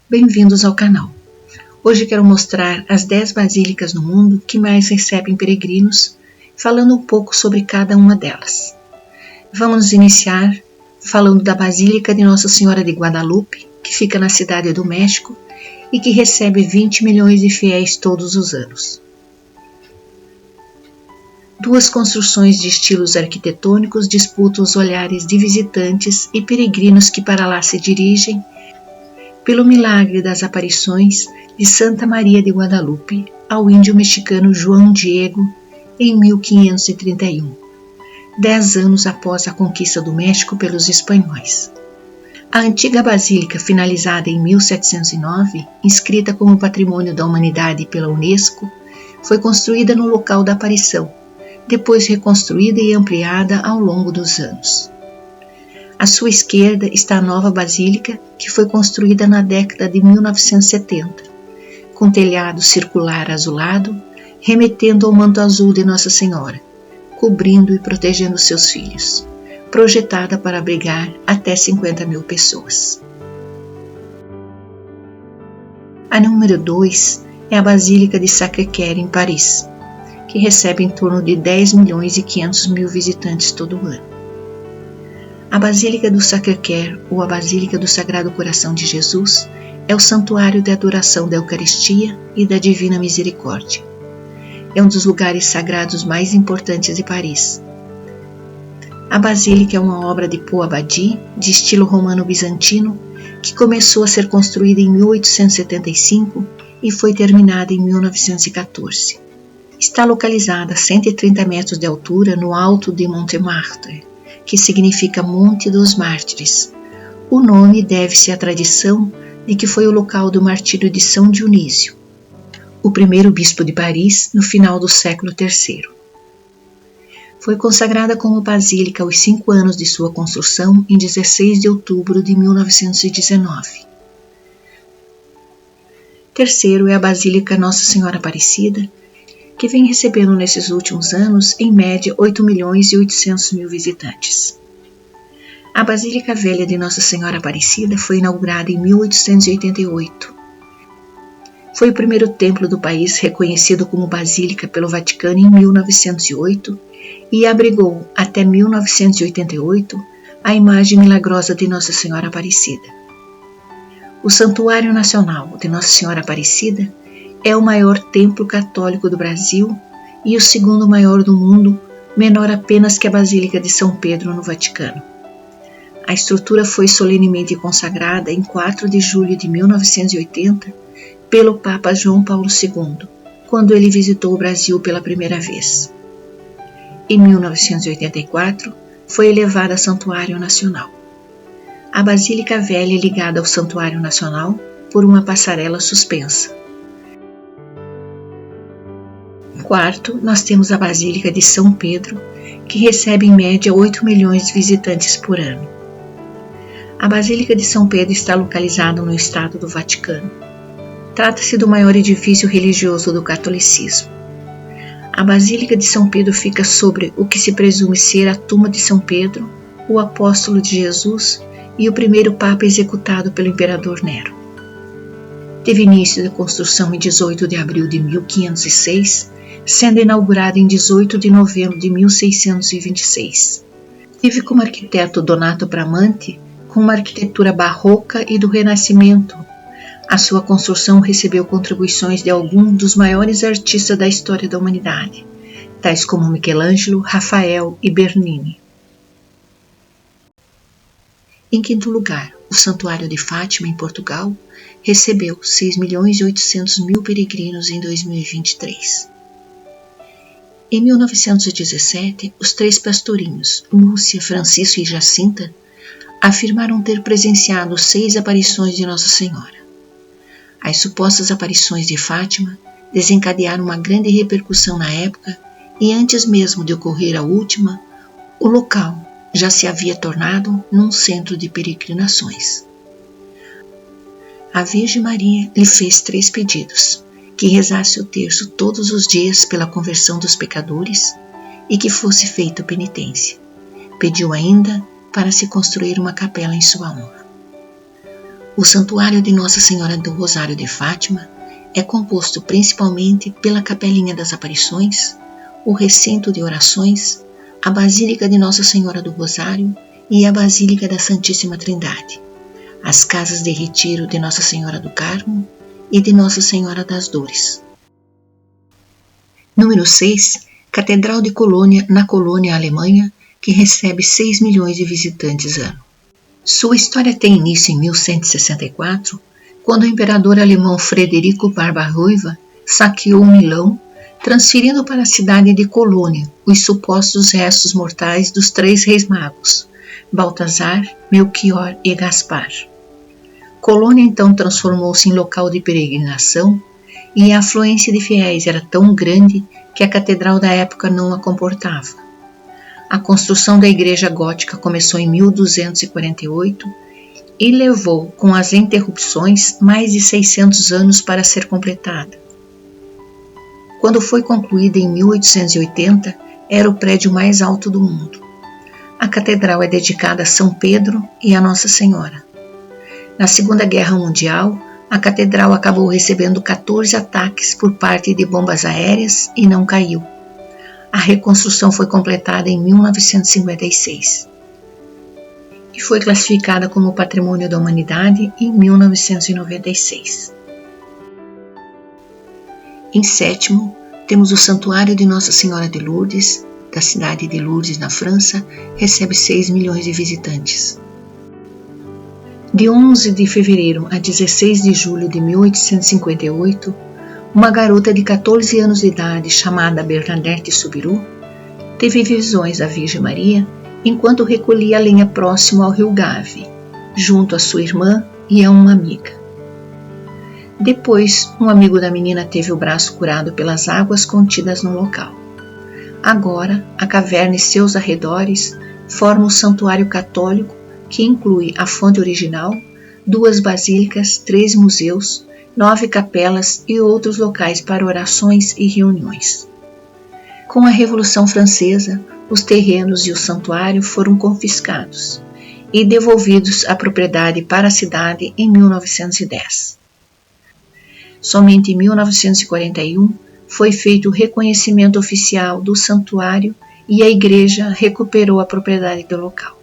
Bem-vindos ao canal. Hoje quero mostrar as 10 basílicas no mundo que mais recebem peregrinos, falando um pouco sobre cada uma delas. Vamos iniciar falando da Basílica de Nossa Senhora de Guadalupe, que fica na cidade do México e que recebe 20 milhões de fiéis todos os anos. Duas construções de estilos arquitetônicos disputam os olhares de visitantes e peregrinos que para lá se dirigem pelo milagre das aparições de Santa Maria de Guadalupe ao índio mexicano João Diego em 1531, 10 anos após a conquista do México pelos espanhóis. A antiga basílica, finalizada em 1709, inscrita como Patrimônio da Humanidade pela Unesco, foi construída no local da aparição, depois reconstruída e ampliada ao longo dos anos. À sua esquerda está a nova basílica, que foi construída na década de 1970, com telhado circular azulado, remetendo ao manto azul de Nossa Senhora, cobrindo e protegendo seus filhos, projetada para abrigar até 50 mil pessoas. A número 2 é a Basílica de Sacré-Cœur, em Paris, que recebe em torno de 10 milhões e 500 mil visitantes todo ano. A Basílica do Sacré-Cœur, ou a Basílica do Sagrado Coração de Jesus, é o santuário de adoração da Eucaristia e da Divina Misericórdia. É um dos lugares sagrados mais importantes de Paris. A Basílica é uma obra de Paul Abadie, de estilo romano-bizantino, que começou a ser construída em 1875 e foi terminada em 1914. Está localizada a 130 metros de altura no alto de Montmartre, que significa Monte dos Mártires. O nome deve-se à tradição de que foi o local do martírio de São Dionísio, o primeiro bispo de Paris no final do século III. Foi consagrada como basílica aos 5 anos de sua construção em 16 de outubro de 1919. Terceiro é a Basílica Nossa Senhora Aparecida, que vem recebendo nesses últimos anos, em média, 8 milhões e 800 mil visitantes. A Basílica Velha de Nossa Senhora Aparecida foi inaugurada em 1888. Foi o primeiro templo do país reconhecido como basílica pelo Vaticano em 1908 e abrigou, até 1988, a imagem milagrosa de Nossa Senhora Aparecida. O Santuário Nacional de Nossa Senhora Aparecida é o maior templo católico do Brasil e o segundo maior do mundo, menor apenas que a Basílica de São Pedro no Vaticano. A estrutura foi solenemente consagrada em 4 de julho de 1980 pelo Papa João Paulo II, quando ele visitou o Brasil pela primeira vez. Em 1984, foi elevada a Santuário Nacional. A Basílica Velha é ligada ao Santuário Nacional por uma passarela suspensa. Quarto, nós temos a Basílica de São Pedro, que recebe em média 8 milhões de visitantes por ano. A Basílica de São Pedro está localizada no estado do Vaticano. Trata-se do maior edifício religioso do catolicismo. A Basílica de São Pedro fica sobre o que se presume ser a tumba de São Pedro, o apóstolo de Jesus e o primeiro papa executado pelo imperador Nero. Teve início de construção em 18 de abril de 1506, sendo inaugurada em 18 de novembro de 1626. Teve como arquiteto Donato Bramante, com uma arquitetura barroca e do Renascimento. A sua construção recebeu contribuições de alguns dos maiores artistas da história da humanidade, tais como Michelangelo, Rafael e Bernini. Em quinto lugar, o Santuário de Fátima, em Portugal, recebeu 6 milhões e 800 mil peregrinos em 2023. Em 1917, os 3 pastorinhos, Lúcia, Francisco e Jacinta, afirmaram ter presenciado 6 aparições de Nossa Senhora. As supostas aparições de Fátima desencadearam uma grande repercussão na época e antes mesmo de ocorrer a última, o local já se havia tornado num centro de peregrinações. A Virgem Maria lhe fez 3 pedidos: que rezasse o terço todos os dias pela conversão dos pecadores e que fosse feita penitência. Pediu ainda para se construir uma capela em sua honra. O Santuário de Nossa Senhora do Rosário de Fátima é composto principalmente pela Capelinha das Aparições, o Recinto de Orações, a Basílica de Nossa Senhora do Rosário e a Basílica da Santíssima Trindade, as casas de retiro de Nossa Senhora do Carmo e de Nossa Senhora das Dores. Número 6. Catedral de Colônia, na Colônia, Alemanha, que recebe 6 milhões de visitantes ano. Sua história tem início em 1164, quando o imperador alemão Frederico Barba-Ruiva saqueou Milão, transferindo para a cidade de Colônia os supostos restos mortais dos 3 reis magos, Baltazar, Melchior e Gaspar. Colônia então transformou-se em local de peregrinação e a afluência de fiéis era tão grande que a catedral da época não a comportava. A construção da igreja gótica começou em 1248 e levou, com as interrupções, mais de 600 anos para ser completada. Quando foi concluída em 1880, era o prédio mais alto do mundo. A catedral é dedicada a São Pedro e a Nossa Senhora. Na Segunda Guerra Mundial, a catedral acabou recebendo 14 ataques por parte de bombas aéreas e não caiu. A reconstrução foi completada em 1956 e foi classificada como Patrimônio da Humanidade em 1996. Em sétimo, temos o Santuário de Nossa Senhora de Lourdes, da cidade de Lourdes, na França, recebe 6 milhões de visitantes. De 11 de fevereiro a 16 de julho de 1858, uma garota de 14 anos de idade, chamada Bernadette Soubirous, teve visões da Virgem Maria enquanto recolhia lenha próximo ao rio Gave, junto a sua irmã e a uma amiga. Depois, um amigo da menina teve o braço curado pelas águas contidas no local. Agora, a caverna e seus arredores formam o santuário católico, que inclui a fonte original, 2 basílicas, 3 museus, 9 capelas e outros locais para orações e reuniões. Com a Revolução Francesa, os terrenos e o santuário foram confiscados e devolvidos à propriedade para a cidade em 1910. Somente em 1941 foi feito o reconhecimento oficial do santuário e a igreja recuperou a propriedade do local.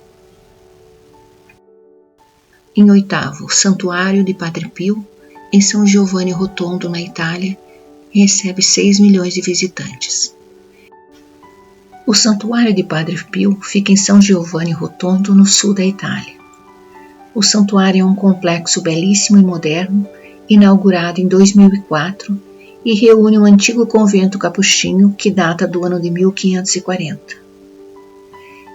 Em oitavo, Santuário de Padre Pio, em São Giovanni Rotondo, na Itália, recebe 6 milhões de visitantes. O Santuário de Padre Pio fica em São Giovanni Rotondo, no sul da Itália. O santuário é um complexo belíssimo e moderno, inaugurado em 2004, e reúne um antigo convento capuchinho que data do ano de 1540.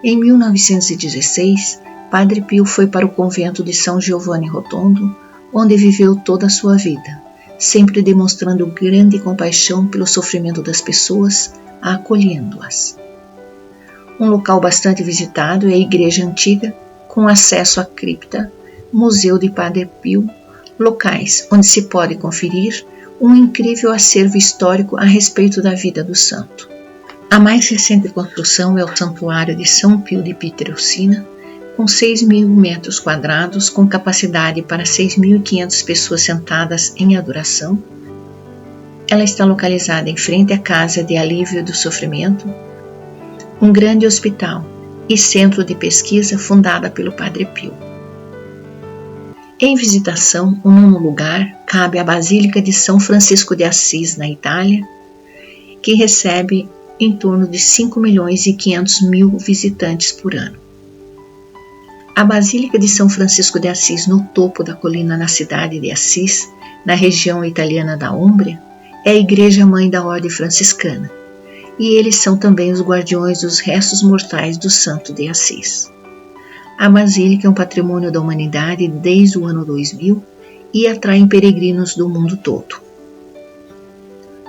Em 1916, Padre Pio foi para o convento de São Giovanni Rotondo, onde viveu toda a sua vida, sempre demonstrando grande compaixão pelo sofrimento das pessoas, acolhendo-as. Um local bastante visitado é a Igreja Antiga, com acesso à cripta, Museu de Padre Pio, locais onde se pode conferir um incrível acervo histórico a respeito da vida do santo. A mais recente construção é o Santuário de São Pio de Pietrelcina, com 6.000 metros quadrados, com capacidade para 6.500 pessoas sentadas em adoração. Ela está localizada em frente à Casa de Alívio do Sofrimento, um grande hospital e centro de pesquisa fundada pelo Padre Pio. Em visitação, o nono lugar cabe à Basílica de São Francisco de Assis, na Itália, que recebe em torno de 5.500.000 visitantes por ano. A Basílica de São Francisco de Assis, no topo da colina na cidade de Assis, na região italiana da Úmbria, é a igreja-mãe da Ordem Franciscana, e eles são também os guardiões dos restos mortais do Santo de Assis. A Basílica é um patrimônio da humanidade desde o ano 2000 e atrai peregrinos do mundo todo.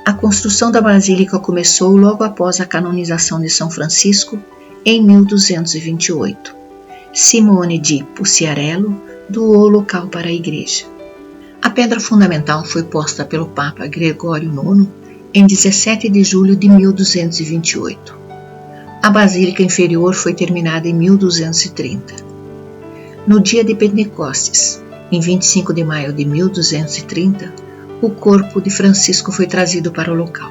A construção da Basílica começou logo após a canonização de São Francisco, em 1228. Simone di Puciarello doou o local para a igreja. A pedra fundamental foi posta pelo Papa Gregório IX em 17 de julho de 1228. A Basílica inferior foi terminada em 1230. No dia de Pentecostes, Em 25 de maio de 1230, o corpo de Francisco foi trazido para o local.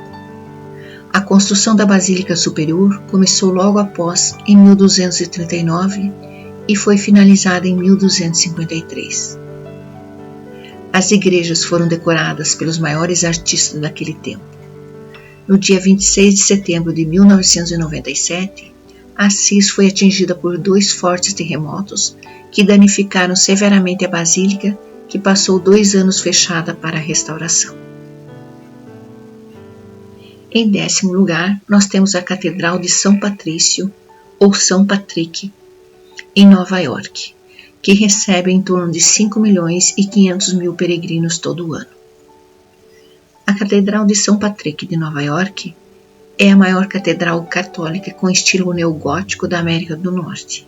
A construção da Basílica Superior começou logo após, em 1239, e foi finalizada em 1253. As igrejas foram decoradas pelos maiores artistas daquele tempo. No dia 26 de setembro de 1997, Assis foi atingida por 2 fortes terremotos que danificaram severamente a Basílica, que passou 2 anos fechada para a restauração. Em 10º lugar, nós temos a Catedral de São Patrício, ou São Patrick, em Nova York, que recebe em torno de 5.500.000 peregrinos todo ano. A Catedral de São Patrick de Nova York é a maior catedral católica com estilo neogótico da América do Norte.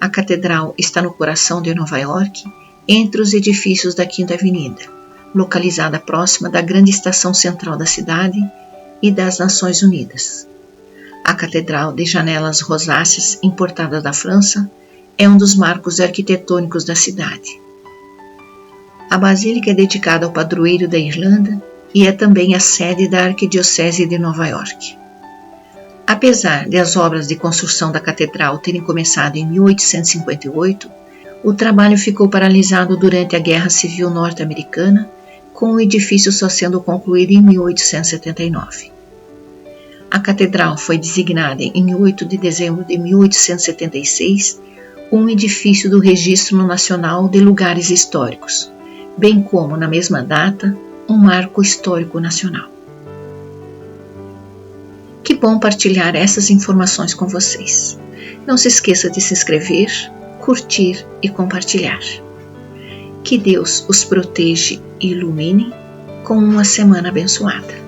A catedral está no coração de Nova York, entre os edifícios da Quinta Avenida, localizada próxima da grande estação central da cidade e das Nações Unidas. A catedral de janelas rosáceas importada da França é um dos marcos arquitetônicos da cidade. A basílica é dedicada ao padroeiro da Irlanda e é também a sede da Arquidiocese de Nova York. Apesar de as obras de construção da catedral terem começado em 1858, o trabalho ficou paralisado durante a Guerra Civil Norte-Americana, com o edifício só sendo concluído em 1879. A catedral foi designada em 8 de dezembro de 1876 um edifício do Registro Nacional de Lugares Históricos, bem como, na mesma data, um marco histórico nacional. Que bom partilhar essas informações com vocês. Não se esqueça de se inscrever, curtir e compartilhar. Que Deus os proteja e ilumine com uma semana abençoada.